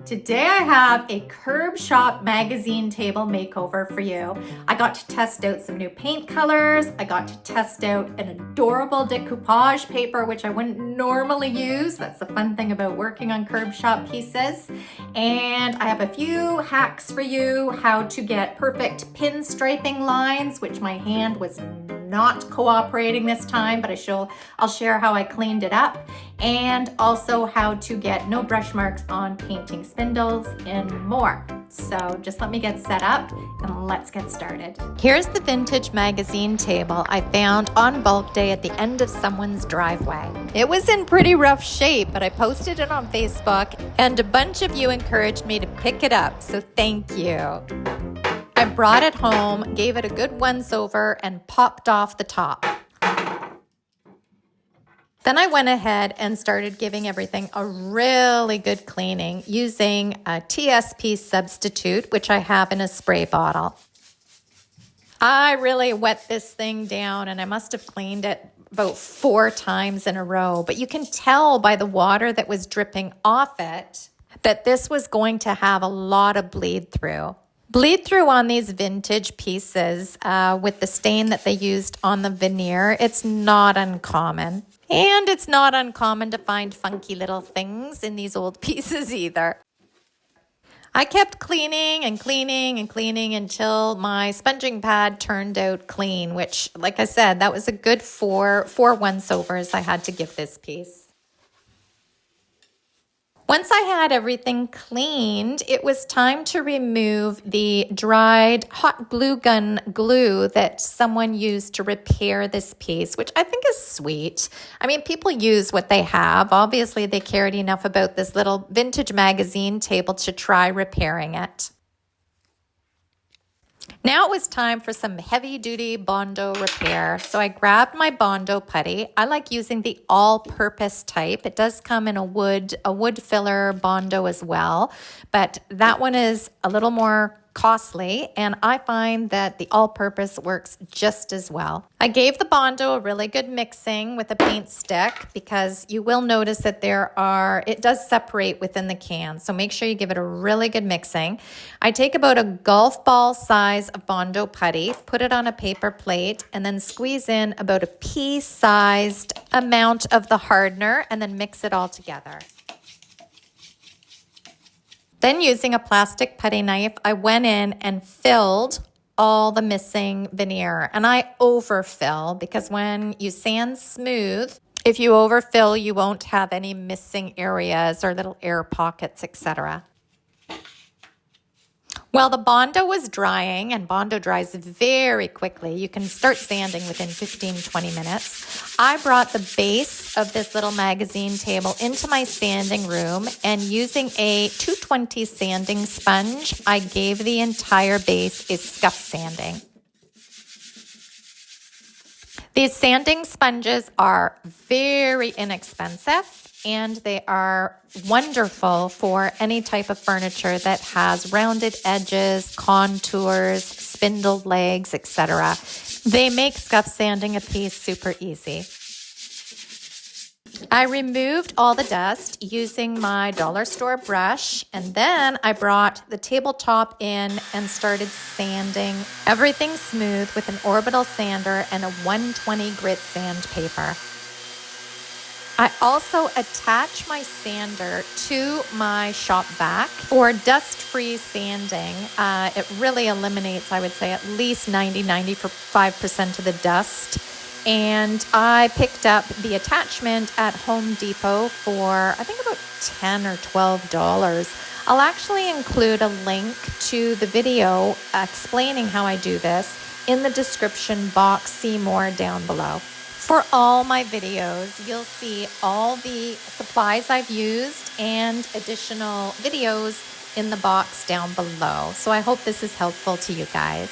Today I have a Curb Shop magazine table makeover for you. I got to test out some new paint colors. I got to test out an adorable decoupage paper, which I wouldn't normally use. That's the fun thing about working on Curb Shop pieces. And I have a few hacks for you, how to get perfect pinstriping lines, which my hand was not cooperating this time, but I'll share how I cleaned it up, and also how to get no brush marks on painting spindles and more. So just let me get set up and let's get started. Here's the vintage magazine table I found on bulk day at the end of someone's driveway. It was in pretty rough shape, but I posted it on Facebook and a bunch of you encouraged me to pick it up, so thank you. I brought it home, gave it a good once over, and popped off the top. Then I went ahead and started giving everything a really good cleaning using a TSP substitute, which I have in a spray bottle. I really wet this thing down, and I must have cleaned it about 4 times in a row, but you can tell by the water that was dripping off it that this was going to have a lot of bleed through. Bleed through on these vintage pieces with the stain that they used on the veneer, it's not uncommon. And it's not uncommon to find funky little things in these old pieces either. I kept cleaning and cleaning and cleaning until my sponging pad turned out clean, which, like I said, that was a good four once-overs I had to give this piece. Once I had everything cleaned, it was time to remove the dried hot glue gun glue that someone used to repair this piece, which I think is sweet. I mean, people use what they have. Obviously, they cared enough about this little vintage magazine table to try repairing it. Now it was time for some heavy-duty Bondo repair, so I grabbed my Bondo putty. I like using the all-purpose type. It does come in a wood filler Bondo as well, but that one is a little more costly, and I find that the all-purpose works just as well. I gave the Bondo a really good mixing with a paint stick because you will notice that it does separate within the can, so make sure you give it a really good mixing. I take about a golf ball size of Bondo putty, put it on a paper plate, and then squeeze in about a pea-sized amount of the hardener and then mix it all together. Then using a plastic putty knife, I went in and filled all the missing veneer. And I overfill because when you sand smooth, if you overfill, you won't have any missing areas or little air pockets, etc. Well, the Bondo was drying, and Bondo dries very quickly. You can start sanding within 15-20 minutes. I brought the base of this little magazine table into my sanding room, and using a 220 sanding sponge, I gave the entire base a scuff sanding. These sanding sponges are very inexpensive, and they are wonderful for any type of furniture that has rounded edges, contours, spindle legs, etc. They make scuff sanding a piece super easy. I removed all the dust using my dollar store brush, and then I brought the tabletop in and started sanding everything smooth with an orbital sander and a 120 grit sandpaper. I also attach my sander to my shop vac for dust-free sanding. It really eliminates, I would say, at least 90-95% of the dust. And I picked up the attachment at Home Depot for, I think, about $10 or $12. I'll actually include a link to the video explaining how I do this in the description box. See more down below. For all my videos, you'll see all the supplies I've used and additional videos in the box down below. So I hope this is helpful to you guys.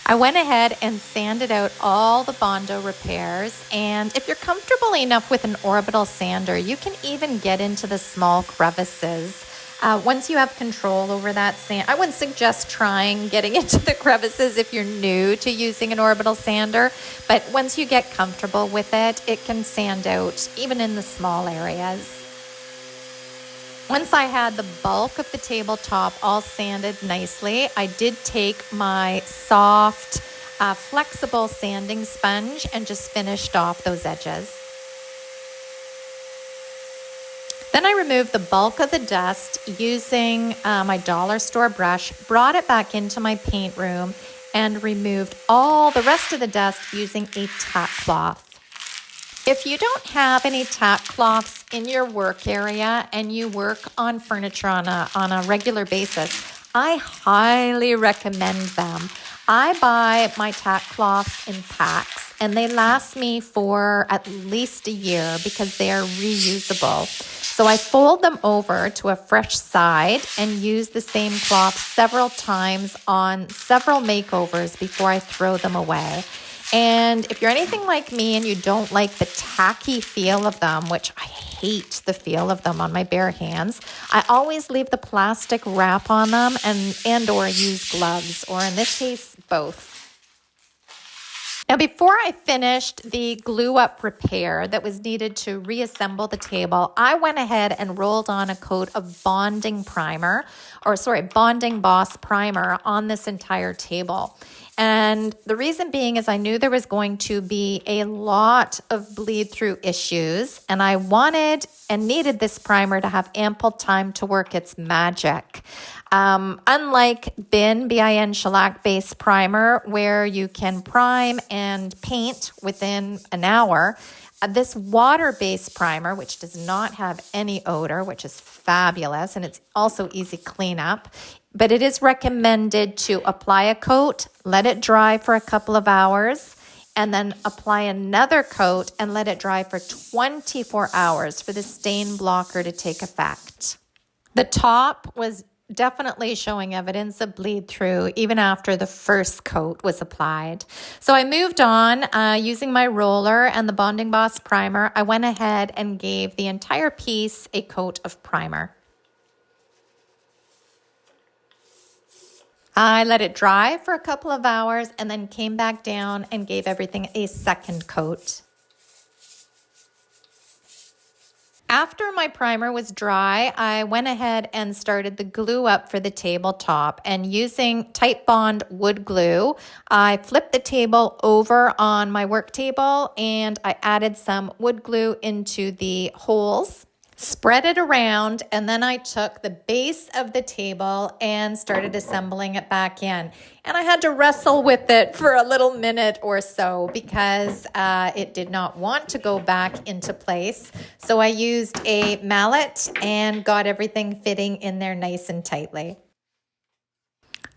I went ahead and sanded out all the Bondo repairs, and if you're comfortable enough with an orbital sander, you can even get into the small crevices. Once you have control over that sand, I wouldn't suggest trying getting into the crevices if you're new to using an orbital sander, but once you get comfortable with it, it can sand out even in the small areas. Once I had the bulk of the tabletop all sanded nicely, I did take my soft, flexible sanding sponge and just finished off those edges. Then I removed the bulk of the dust using my dollar store brush, brought it back into my paint room, and removed all the rest of the dust using a tack cloth. If you don't have any tack cloths in your work area and you work on furniture on a regular basis, I highly recommend them. I buy my tack cloths in packs and they last me for at least a year because they are reusable. So I fold them over to a fresh side and use the same cloth several times on several makeovers before I throw them away. And if you're anything like me and you don't like the tacky feel of them, which I hate the feel of them on my bare hands, I always leave the plastic wrap on them and or use gloves, or in this case, both. Now, before I finished the glue up repair that was needed to reassemble the table, I went ahead and rolled on a coat of bonding Boss primer on this entire table. And the reason being is I knew there was going to be a lot of bleed through issues, and I wanted and needed this primer to have ample time to work its magic. Unlike BIN shellac-based primer, where you can prime and paint within an hour, this water-based primer, which does not have any odor, which is fabulous, and it's also easy cleanup, but it is recommended to apply a coat, let it dry for a couple of hours, and then apply another coat and let it dry for 24 hours for the stain blocker to take effect. The top was definitely showing evidence of bleed through even after the first coat was applied. So I moved on using my roller and the Bonding Boss primer. I went ahead and gave the entire piece a coat of primer. I let it dry for a couple of hours and then came back down and gave everything a second coat. After my primer was dry, I went ahead and started the glue up for the tabletop, and using Titebond wood glue, I flipped the table over on my work table and I added some wood glue into the holes, spread it around, and then I took the base of the table and started assembling it back in. And I had to wrestle with it for a little minute or so because it did not want to go back into place. So I used a mallet and got everything fitting in there nice and tightly.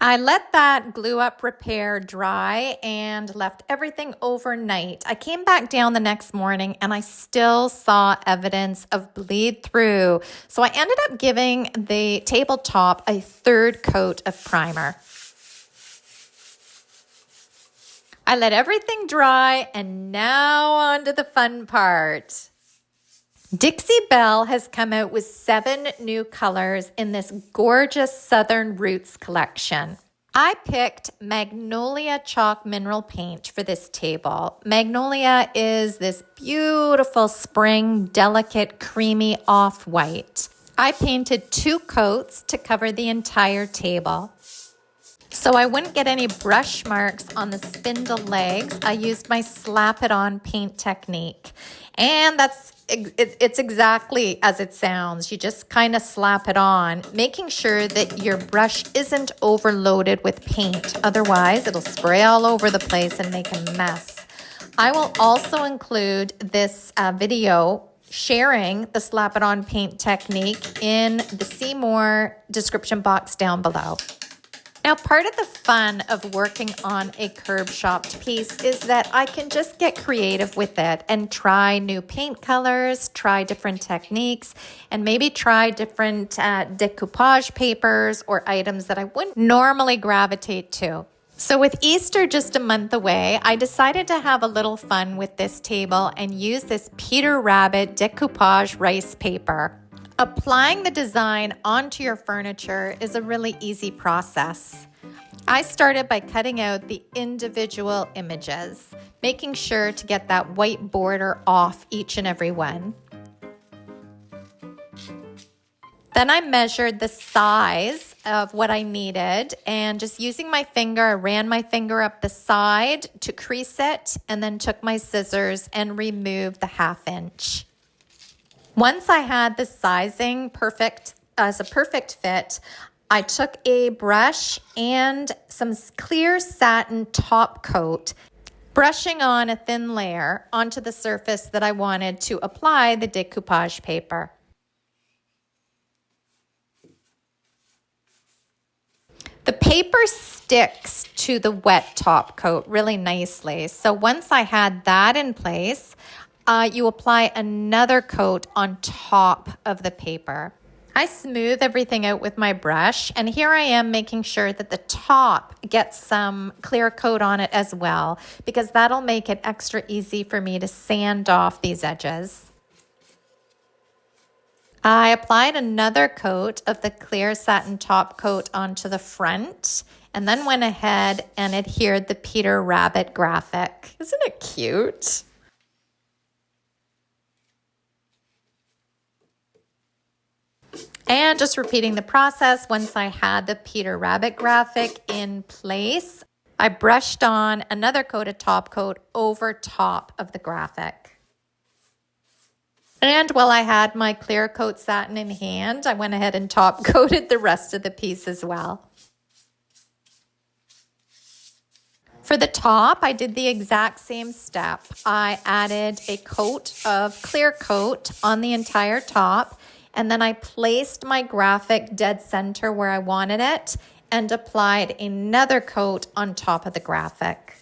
I let that glue up repair dry and left everything overnight. I came back down the next morning and I still saw evidence of bleed through. So I ended up giving the tabletop a third coat of primer. I let everything dry, and now on to the fun part. Dixie Belle has come out with 7 new colors in this gorgeous Southern Roots collection. I picked Magnolia Chalk Mineral Paint for this table. Magnolia is this beautiful spring, delicate, creamy off-white. I painted 2 coats to cover the entire table. So I wouldn't get any brush marks on the spindle legs. I used my slap it on paint technique. And it's exactly as it sounds. You just kind of slap it on, making sure that your brush isn't overloaded with paint. Otherwise, it'll spray all over the place and make a mess. I will also include this video sharing the slap it on paint technique in the See More description box down below. Now, part of the fun of working on a curb shopped piece is that I can just get creative with it and try new paint colors, try different techniques, and maybe try different decoupage papers or items that I wouldn't normally gravitate to. So with Easter just a month away, I decided to have a little fun with this table and use this Peter Rabbit decoupage rice paper. Applying the design onto your furniture is a really easy process. I started by cutting out the individual images, making sure to get that white border off each and every one. Then I measured the size of what I needed, and just using my finger, I ran my finger up the side to crease it, and then took my scissors and removed the 1/2 inch. Once I had the sizing perfect as a perfect fit, I took a brush and some clear satin top coat, brushing on a thin layer onto the surface that I wanted to apply the decoupage paper. The paper sticks to the wet top coat really nicely. So once I had that in place, you apply another coat on top of the paper. I smooth everything out with my brush, and here I am making sure that the top gets some clear coat on it as well, because that'll make it extra easy for me to sand off these edges. I applied another coat of the clear satin top coat onto the front, and then went ahead and adhered the Peter Rabbit graphic. Isn't it cute? And just repeating the process, once I had the Peter Rabbit graphic in place, I brushed on another coat of top coat over top of the graphic. And while I had my clear coat satin in hand, I went ahead and top coated the rest of the piece as well. For the top, I did the exact same step. I added a coat of clear coat on the entire top, and then I placed my graphic dead center where I wanted it and applied another coat on top of the graphic.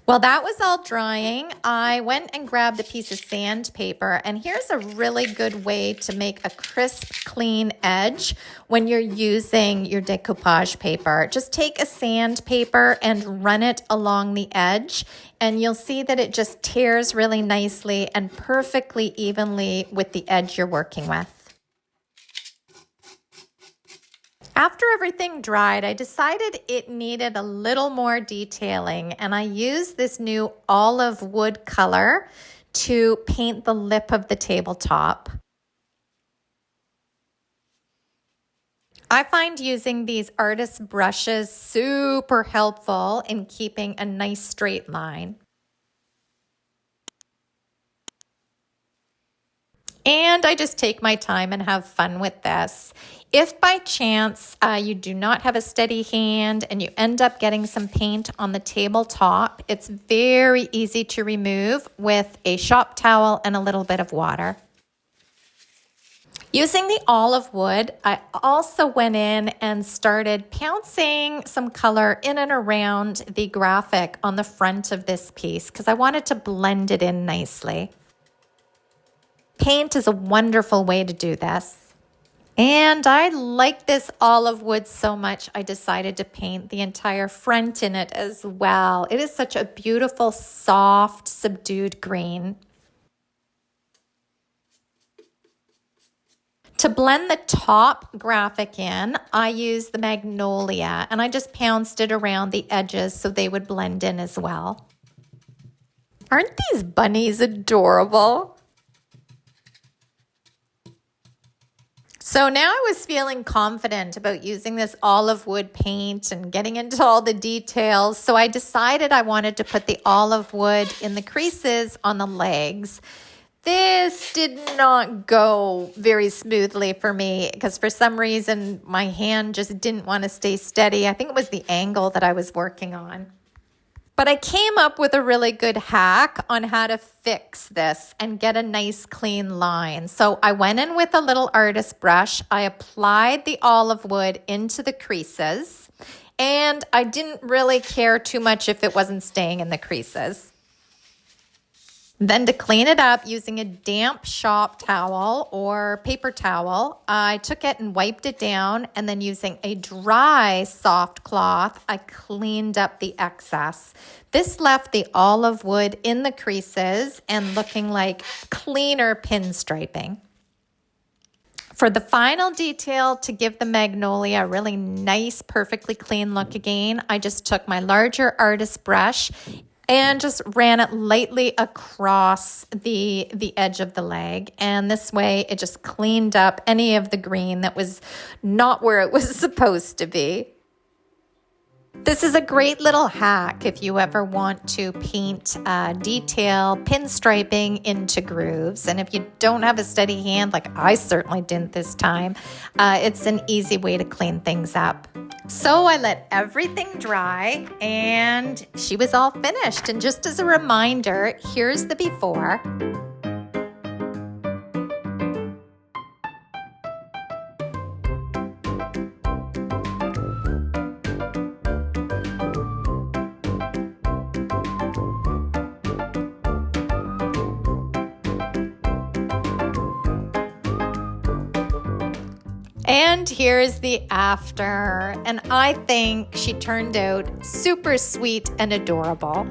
While that was all drying, I went and grabbed a piece of sandpaper, and here's a really good way to make a crisp, clean edge when you're using your decoupage paper. Just take a sandpaper and run it along the edge, and you'll see that it just tears really nicely and perfectly evenly with the edge you're working with. After everything dried, I decided it needed a little more detailing, and I used this new olive wood color to paint the lip of the tabletop. I find using these artist brushes super helpful in keeping a nice straight line. And I just take my time and have fun with this. If by chance you do not have a steady hand and you end up getting some paint on the tabletop, it's very easy to remove with a shop towel and a little bit of water. Using the olive wood, I also went in and started pouncing some color in and around the graphic on the front of this piece because I wanted to blend it in nicely. Paint is a wonderful way to do this. And I like this olive wood so much, I decided to paint the entire front in it as well. It is such a beautiful, soft, subdued green. To blend the top graphic in, I used the magnolia, and I just pounced it around the edges so they would blend in as well. Aren't these bunnies adorable? So now I was feeling confident about using this olive wood paint and getting into all the details. So I decided I wanted to put the olive wood in the creases on the legs. This did not go very smoothly for me because for some reason my hand just didn't want to stay steady. I think it was the angle that I was working on. But I came up with a really good hack on how to fix this and get a nice clean line. So I went in with a little artist brush. I applied the olive wood into the creases, and I didn't really care too much if it wasn't staying in the creases. Then to clean it up using a damp shop towel or paper towel, I took it and wiped it down, and then using a dry soft cloth, I cleaned up the excess. This left the olive wood in the creases and looking like cleaner pinstriping. For the final detail to give the magnolia a really nice, perfectly clean look again, I just took my larger artist brush and just ran it lightly across the edge of the leg. And this way it just cleaned up any of the green that was not where it was supposed to be. This is a great little hack if you ever want to paint detail pinstriping into grooves. And if you don't have a steady hand, like I certainly didn't this time, it's an easy way to clean things up. So I let everything dry and she was all finished. And just as a reminder, here's the before. And here's the after, and I think she turned out super sweet and adorable.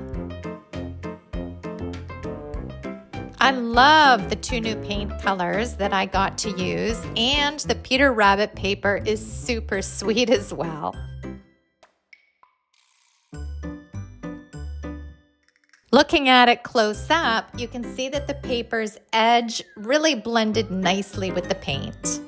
I love the 2 new paint colors that I got to use, and the Peter Rabbit paper is super sweet as well. Looking at it close up, you can see that the paper's edge really blended nicely with the paint.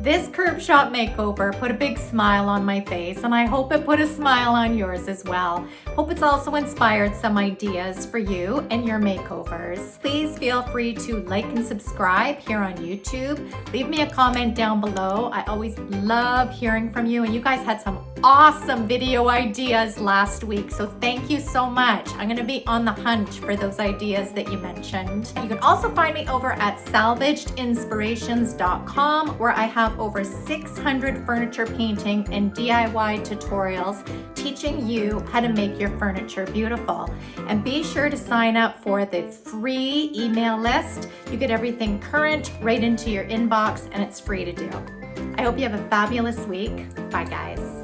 This curb shop makeover put a big smile on my face, and I hope it put a smile on yours as well. Hope it's also inspired some ideas for you and your makeovers. Please feel free to like and subscribe here on YouTube. Leave me a comment down below. I always love hearing from you, and you guys had some awesome video ideas last week, so thank you so much. I'm going to be on the hunt for those ideas that you mentioned. You can also find me over at salvagedinspirations.com, where I have over 600 furniture painting and DIY tutorials teaching you how to make your furniture beautiful. And be sure to sign up for the free email list. You get everything current right into your inbox, and it's free to do. I hope you have a fabulous week. Bye, guys.